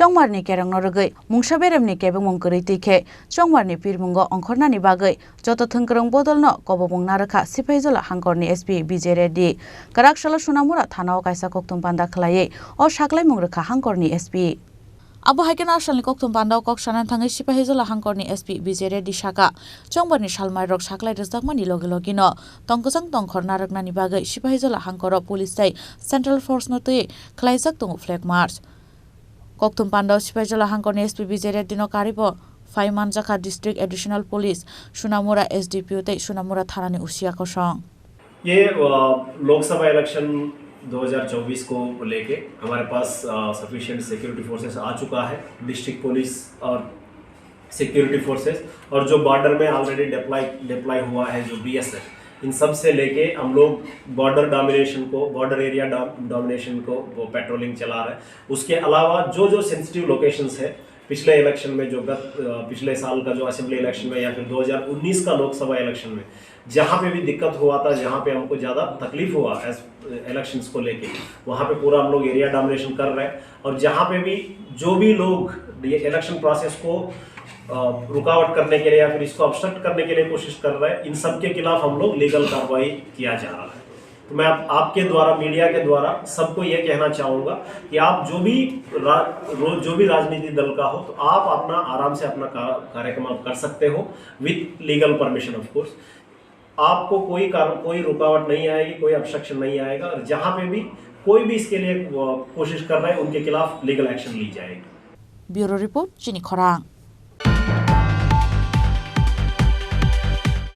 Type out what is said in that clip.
chongmarni kerangno rogoi mungsa beremni kebeng mongkori tike chongmarni pirmungo ongkhornani bagoi joto thongkrong bodolno kobobong narakha Sipaijola hangkorni SP Bijay Reddy Karakshalo Sunamura thanao kaisa koktum panda khlaiye o saklai mungrakha hangkorni SP Abo haikena asalni koktum pandao kok sanan thangai Sipaijola hangkorni SP Bijay Reddy Shaka chongbarni salmai rok saklai rjakmani logino tongkojang tongkhor naraknani bagai Sipaijola hangkoro police tai Central Force no tui khlaijak tongo flag march koktum pandao Sipaijola hangkorni SP Bijay Reddy no karibo Faimanjaka District Additional Police Sunamura SDPO tai Sunamura थानानि उसिया कोसंग ये Lok Sabha election 2024 को लेके हमारे पास sufficient security forces आ चुका है district police और security forces और जो border में ऑलरेडी डिप्लॉय हुआ है जो BSF इन सब से लेके हम लोग बॉर्डर एरिया डोमिनेशन को वो पेट्रोलिंग चला रहे हैं। उसके अलावा जो सेंसिटिव लोकेशंस है पिछले इलेक्शन में पिछले साल का जो असेंबली इलेक्शन में या फिर 2019 का लोकसभा इलेक्शन में जहाँ पे भी दिक्कत हुआ था, जहाँ पे हमको ज़्यादा तकलीफ हुआ इलेक्शंस को लेके, वहाँ पे पूरा हम लोग एरिया डोमिनेशन कर रहे हैं। और जहाँ पे भी जो भी लोग ये इलेक्शन प्रोसेस को रुकावट करने के लिए या फिर इसको ऑब्स्ट्रक्ट करने के लिए कोशिश कर रहे हैं, इन सब के खिलाफ हम लोग लीगल कार्रवाई किया जा रहा है। तो मैं आपके द्वारा मीडिया के द्वारा सबको ये कहना चाहूँगा कि आप जो भी राजनीति दल का हो तो आप अपना आराम से अपना कार्यक्रम कर सकते हो with legal permission of course. आपको कोई रुकावट नहीं आएगी, कोई ऑब्स्ट्रक्शन नहीं आएगा। और जहाँ पे भी कोई भी इसके लिए कोशिश कर रहे हैं उनके खिलाफ लीगल एक्शन ली जाएगी। ब्यूरो रिपोर्ट चिनी खरांग।